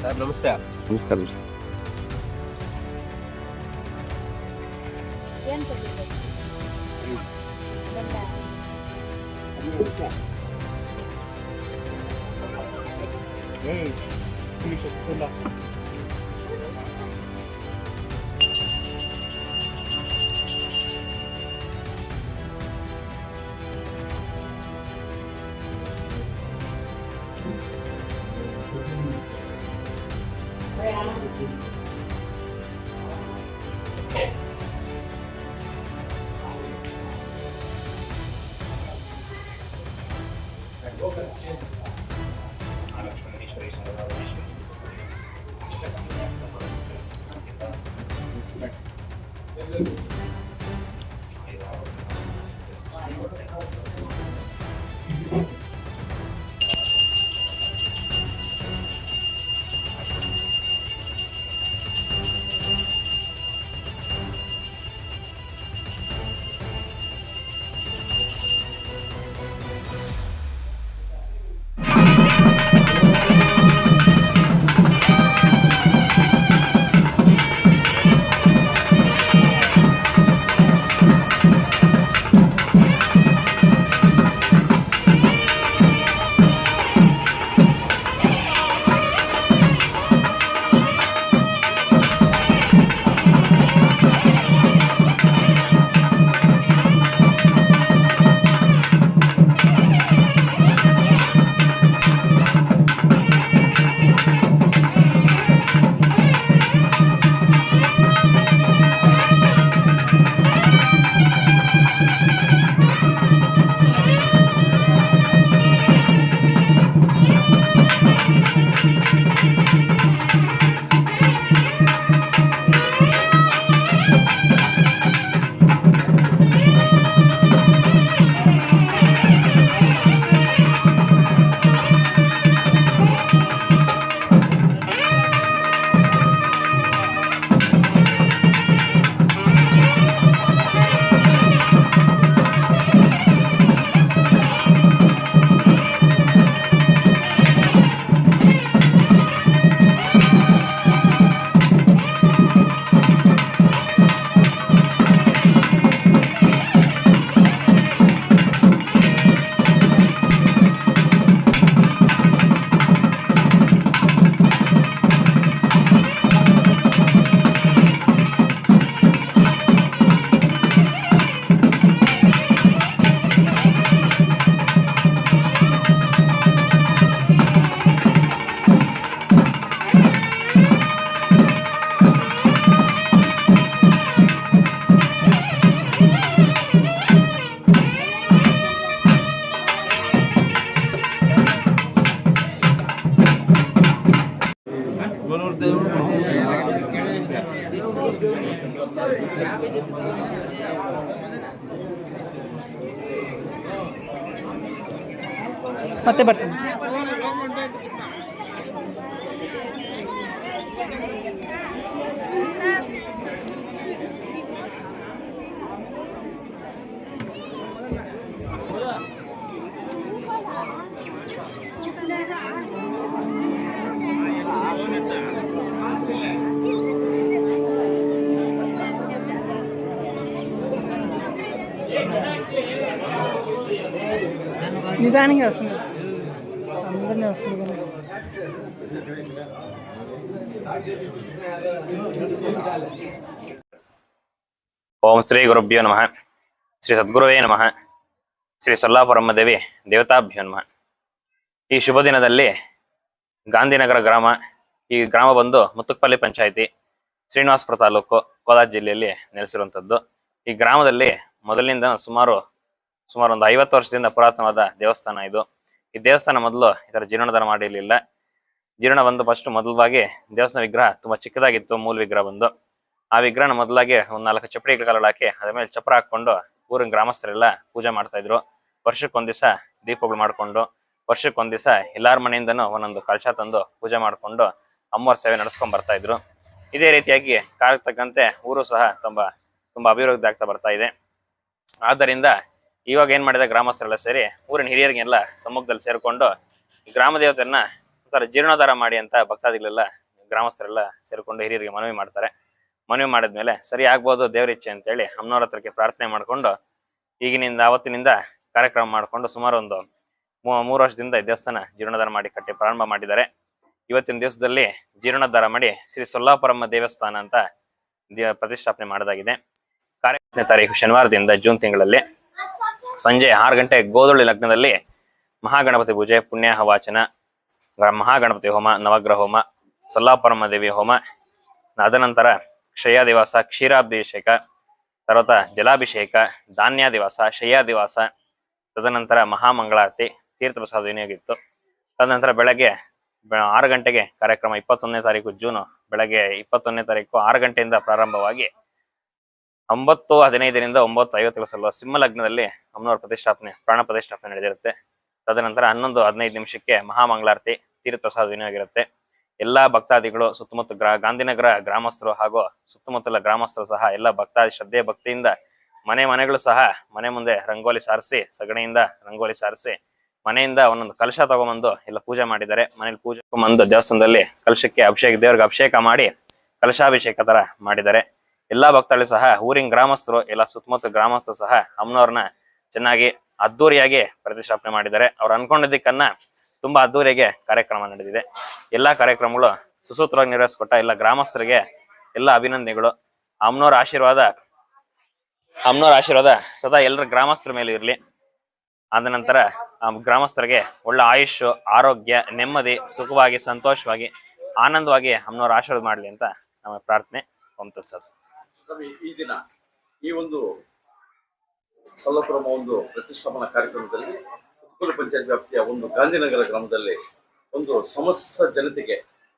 Sir ನಮಸ್ತೆ. ನಮಸ್ಕಾರ ರೀ. ಮತ್ತೆ ಬರ್ತೀನಿ. నిదానంగా వస్తుంది, అందరినీ వస్తుంది కదా. ಓಂ ಶ್ರೀ ಗುರುಭ್ಯೋ ನಮಃ. ಶ್ರೀ ಸದ್ಗುರುವೇ ನಮಃ. ಶ್ರೀ ಸೊಲ್ಲಾಪುರಮ್ಮದೇವಿ ದೇವತಾಭ್ಯೋ ನಮಃ. ಈ ಶುಭ ದಿನದಲ್ಲಿ ಗಾಂಧಿನಗರ ಗ್ರಾಮ, ಈ ಗ್ರಾಮ ಬಂದು ಮುತ್ತುಕಪಲ್ಲಿ ಪಂಚಾಯಿತಿ, ಶ್ರೀನಿವಾಸಪುರ ತಾಲೂಕು, ಕೋಲಾರ ಜಿಲ್ಲೆಯಲ್ಲಿ ನೆಲೆಸಿರುವಂಥದ್ದು. ಈ ಗ್ರಾಮದಲ್ಲಿ ಮೊದಲಿನಿಂದ ಸುಮಾರು ಒಂದು 50 ವರ್ಷದಿಂದ ಪುರಾತನವಾದ ದೇವಸ್ಥಾನ ಇದು. ಈ ದೇವಸ್ಥಾನ ಮೊದಲು ಈ ಥರ ಜೀರ್ಣೋದ್ಧಾರ ಮಾಡಿರಲಿಲ್ಲ. ಜೀರ್ಣ ಬಂದು ಫಸ್ಟ್ ಮೊದಲವಾಗಿ ದೇವಸ್ಥಾನ ವಿಗ್ರಹ ತುಂಬಾ ಚಿಕ್ಕದಾಗಿತ್ತು. ಮೂಲ ವಿಗ್ರಹ ಬಂದು ಆ ವಿಗ್ರಹನ ಮೊದಲಾಗಿ ಒಂದು 4 ಚಪ್ಪಡಿ ಕಲ್ಲಲ್ಲಿ ಹಾಕಿ ಅದ್ರ ಮೇಲೆ ಚಪ್ರ ಹಾಕೊಂಡು ಊರಿನ ಗ್ರಾಮಸ್ಥರೆಲ್ಲ ಪೂಜೆ ಮಾಡ್ತಾ ಇದ್ರು. ವರ್ಷಕ್ಕೊಂದ್ ದಿವಸ ದೀಪಗಳು ಮಾಡ್ಕೊಂಡು, ವರ್ಷಕ್ಕೊಂದ್ ದಿವಸ ಎಲ್ಲಾರ ಮನೆಯಿಂದನೂ ಒಂದೊಂದು ಕಳಶ ತಂದು ಪೂಜೆ ಮಾಡ್ಕೊಂಡು ಅಮ್ಮವ್ರ ಸೇವೆ ನಡೆಸ್ಕೊಂಡ್ ಬರ್ತಾ ಇದ್ರು. ಇದೇ ರೀತಿಯಾಗಿ ಕಾಲಕ್ಕೆ ತಕ್ಕಂತೆ ಊರು ಸಹ ತುಂಬಾ ಅಭಿವೃದ್ಧಿ ಆಗ್ತಾ ಬರ್ತಾ ಇದೆ. ಆದ್ದರಿಂದ ಇವಾಗ ಏನ್ ಮಾಡಿದ ಗ್ರಾಮಸ್ಥರೆಲ್ಲ ಸೇರಿ ಊರಿನ ಹಿರಿಯರಿಗೆಲ್ಲ ಸಮ್ಮುಖದಲ್ಲಿ ಸೇರ್ಕೊಂಡು ಗ್ರಾಮ ದೇವತೆಯನ್ನ ತದನಂತರ ಜೀರ್ಣೋದ್ಧಾರ ಮಾಡಿ ಅಂತ ಭಕ್ತಾದಿಗಳೆಲ್ಲ ಗ್ರಾಮಸ್ಥರೆಲ್ಲ ಸೇರಿಕೊಂಡು ಹಿರಿಯರಿಗೆ ಮನವಿ ಮಾಡ್ತಾರೆ. ಮನವಿ ಮಾಡಿದ್ಮೇಲೆ ಸರಿ ಆಗ್ಬೋದು ದೇವ್ರ ಇಚ್ಛೆ ಅಂತೇಳಿ ಅಮ್ಮನವ್ರ ಹತ್ರಕ್ಕೆ ಪ್ರಾರ್ಥನೆ ಮಾಡ್ಕೊಂಡು ಈಗಿನಿಂದ ಅವತ್ತಿನಿಂದ ಕಾರ್ಯಕ್ರಮ ಮಾಡಿಕೊಂಡು ಸುಮಾರು ಒಂದು 3 ವರ್ಷದಿಂದ ಈ ದೇವಸ್ಥಾನ ಜೀರ್ಣೋದ್ಧಾರ ಮಾಡಿ ಕಟ್ಟಿ ಪ್ರಾರಂಭ ಮಾಡಿದ್ದಾರೆ. ಇವತ್ತಿನ ದಿವಸದಲ್ಲಿ ಜೀರ್ಣೋದ್ಧಾರ ಮಾಡಿ ಶ್ರೀ ಸೊಲ್ಲಾಪುರಮ್ಮ ದೇವಸ್ಥಾನ ಅಂತ ಪ್ರತಿಷ್ಠಾಪನೆ ಮಾಡಲಾಗಿದೆ. ಕಾರ್ಯಕ್ರಮ ತಾರೀಕು ಶನಿವಾರದಿಂದ ಜೂನ್ ತಿಂಗಳಲ್ಲಿ ಸಂಜೆ 6 ಗಂಟೆ ಗೋಧುಳಿ ಲಗ್ನದಲ್ಲಿ ಮಹಾಗಣಪತಿ ಪೂಜೆ, ಪುಣ್ಯಾಹ ವಾಚನ, ಮಹಾಗಣಪತಿ ಹೋಮ, ನವಗ್ರಹ ಹೋಮ, ಸೊಲ್ಲಾಪುರಮ್ಮ ದೇವಿ ಹೋಮ, ಅದನಂತರ ಕ್ಷಯಾದಿವಾಸ, ಕ್ಷೀರಾಭಿಷೇಕ, తర్వాత ಜಲಾಭಿಷೇಕ, ಧಾನ್ಯಾದಿವಾಸ, ಶಯ್ಯಾದಿವಾಸ, ತದನಂತರ ಮಹಾಮಂಗಳಾರತಿ, ತೀರ್ಥಪ್ರಸಾದ ವಿನಿಯೋಗ ಇತ್ತು. ತದನಂತರ ಬೆಳಗ್ಗೆ 6 ಗಂಟೆಗೆ ಕಾರ್ಯಕ್ರಮ 21ನೇ ತಾರೀಕು ಜೂನ್ ಬೆಳಗ್ಗೆ 21ನೇ ತಾರೀಕು 6 ಗಂಟೆಯಿಂದ ಪ್ರಾರಂಭವಾಗಿ 9:15ರಿಂದ 9:50 ಸಲ್ಲುವ ಸಿಂಹ ಲಗ್ನದಲ್ಲಿ ಅಮ್ಮನವರ ಪ್ರತಿಷ್ಠಾಪನೆ ಪ್ರಾಣ ಪ್ರತಿಷ್ಠಾಪನೆ ನಡೆದಿರುತ್ತೆ. ತದನಂತರ 11:15 ನಿಮಿಷಕ್ಕೆ ಮಹಾಮಂಗಳಾರತಿ, ತೀರ್ಥಪ್ರಸಾದ ವಿನಿಯೋಗ ಇರುತ್ತೆ. ಎಲ್ಲಾ ಭಕ್ತಾದಿಗಳು ಸುತ್ತಮುತ್ತ ಗಾಂಧಿನಗರ ಗ್ರಾಮಸ್ಥರು ಹಾಗೂ ಸುತ್ತಮುತ್ತಲ ಗ್ರಾಮಸ್ಥರು ಸಹ ಎಲ್ಲ ಭಕ್ತಾದಿ ಶ್ರದ್ಧೆ ಭಕ್ತಿಯಿಂದ ಮನೆಗಳು ಸಹ ಮನೆ ಮುಂದೆ ರಂಗೋಲಿ ಸಾರಿಸಿ, ಸಗಣಿಯಿಂದ ರಂಗೋಲಿ ಸಾರಿಸಿ ಮನೆಯಿಂದ ಒಂದೊಂದು ಕಲಶ ತಗೊಂಬಂದು ಎಲ್ಲ ಪೂಜೆ ಮಾಡಿದ್ದಾರೆ. ಮನೇಲಿ ಪೂಜೆ ಬಂದು ದೇವಸ್ಥಾನದಲ್ಲಿ ಕಲಶಕ್ಕೆ ದೇವ್ರಿಗೆ ಅಭಿಷೇಕ ಮಾಡಿ ಕಲಶಾಭಿಷೇಕ ತರ ಮಾಡಿದ್ದಾರೆ. ಎಲ್ಲಾ ಭಕ್ತಾದಿಗಳು ಸಹ ಊರಿನ ಗ್ರಾಮಸ್ಥರು ಎಲ್ಲ ಸುತ್ತಮುತ್ತ ಗ್ರಾಮಸ್ಥರು ಸಹ ಅಮ್ಮನವ್ರನ್ನ ಚೆನ್ನಾಗಿ ಅದ್ದೂರಿಯಾಗಿ ಪ್ರತಿಷ್ಠಾಪನೆ ಮಾಡಿದ್ದಾರೆ. ಅವ್ರು ಅನ್ಕೊಂಡಿದ್ದಕ್ಕನ್ನ ತುಂಬಾ ಅದ್ದೂರಿಯಾಗಿ ಕಾರ್ಯಕ್ರಮ ನಡೆದಿದೆ. ಎಲ್ಲಾ ಕಾರ್ಯಕ್ರಮಗಳು ಸುಸೂತ್ರವಾಗಿ ನಿರ್ವಹಿಸಿಕೊಟ್ಟ ಎಲ್ಲ ಗ್ರಾಮಸ್ಥರಿಗೆ ಎಲ್ಲ ಅಭಿನಂದನೆಗಳು. ಅಮ್ಮನವರ ಆಶೀರ್ವಾದ ಸದಾ ಎಲ್ಲರ ಗ್ರಾಮಸ್ಥರ ಮೇಲೆ ಇರಲಿ. ಆದ ನಂತರ ಗ್ರಾಮಸ್ಥರಿಗೆ ಒಳ್ಳೆ ಆಯುಷ್, ಆರೋಗ್ಯ, ನೆಮ್ಮದಿ, ಸುಖವಾಗಿ, ಸಂತೋಷವಾಗಿ, ಆನಂದವಾಗಿ ಅಮ್ಮನವರ ಆಶೀರ್ವಾದ ಮಾಡಲಿ ಅಂತ ನಮ್ಮ ಪ್ರಾರ್ಥನೆ. ಸರ್ ಈ ದಿನ ಈ ಒಂದು ಸೊಲ್ಲಾಪುರಮ್ಮ ಒಂದು ಪ್ರತಿಷ್ಠಾಪನಾ ಕಾರ್ಯಕ್ರಮದಲ್ಲಿ ಉತ್ಕೂರು ಪಂಚಾಯತ್ ವ್ಯಾಪ್ತಿಯ ಒಂದು ಗಾಂಧಿನಗರ ಗ್ರಾಮದಲ್ಲಿ ಒಂದು ಸಮಸ್ತ ಜನತೆಗೆ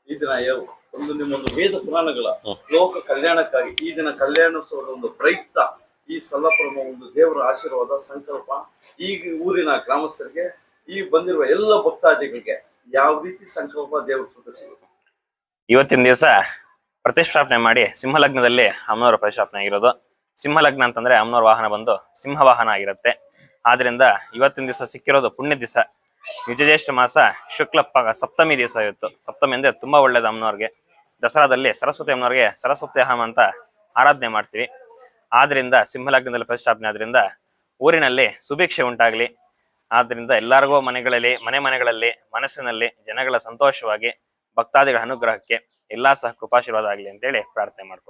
ಈ ದಿನ ನಿಮ್ಮೊಂದು ವೇದ ಪುರಾಣಗಳ ಲೋಕ ಕಲ್ಯಾಣಕ್ಕಾಗಿ ಈ ದಿನ ಕಲ್ಯಾಣೋತ್ಸವದ ಒಂದು ಪ್ರಯುಕ್ತ ಈ ಸೊಲ್ಲಾಪುರಮ್ಮ ಒಂದು ದೇವರ ಆಶೀರ್ವಾದ ಸಂಕಲ್ಪ ಈ ಊರಿನ ಗ್ರಾಮಸ್ಥರಿಗೆ ಈ ಬಂದಿರುವ ಎಲ್ಲ ಭಕ್ತಾದಿಗಳಿಗೆ ಯಾವ ರೀತಿ ಸಂಕಲ್ಪ ದೇವರು ಕೃಪಿಸಿದರು. ಇವತ್ತಿನ ದಿವಸ ಪ್ರತಿಷ್ಠಾಪನೆ ಮಾಡಿ ಸಿಂಹಲಗ್ನದಲ್ಲಿ ಅಮ್ಮನವರ ಪ್ರತಿಷ್ಠಾಪನೆ ಆಗಿರೋದು. ಸಿಂಹಲಗ್ನ ಅಂತಂದ್ರೆ ಅಮ್ಮನವರ ವಾಹನ ಬಂದು ಸಿಂಹ ವಾಹನ ಆಗಿರುತ್ತೆ. ಆದ್ರಿಂದ ಇವತ್ತಿನ ದಿವಸ ಸಿಕ್ಕಿರೋದು ಪುಣ್ಯ ದಿವಸ. ನಿಜಜ್ಯೇಷ್ಠ ಮಾಸ ಶುಕ್ಲ ಸಪ್ತಮಿ ದಿವಸ ಇವತ್ತು. ಸಪ್ತಮಿ ಅಂದ್ರೆ ತುಂಬಾ ಒಳ್ಳೇದು ಅಮ್ಮನವ್ರಿಗೆ. ದಸರಾದಲ್ಲಿ ಸರಸ್ವತಿ ಅಮ್ಮನವ್ರಿಗೆ ಸರಸ್ವತಿ ಹಾಮ ಅಂತ ಆರಾಧನೆ ಮಾಡ್ತೀವಿ. ಆದ್ರಿಂದ ಸಿಂಹಲಗ್ನದಲ್ಲಿ ಪ್ರತಿಷ್ಠಾಪನೆ ಆದ್ರಿಂದ ಊರಿನಲ್ಲಿ ಸುಭಿಕ್ಷೆ ಉಂಟಾಗ್ಲಿ. ಆದ್ರಿಂದ ಎಲ್ಲರಿಗೂ ಮನೆಗಳಲ್ಲಿ ಮನಸ್ಸಿನಲ್ಲಿ ಜನಗಳ ಸಂತೋಷವಾಗಿ ಭಕ್ತಾದಿಗಳ ಅನುಗ್ರಹಕ್ಕೆ ಎಲ್ಲಾ ಸಹ ಕೃಪಾಶೀರ್ವಾದ ಆಗ್ಲಿ ಅಂತೇಳಿ ಪ್ರಾರ್ಥನೆ ಮಾಡ್ಕೊಂಡು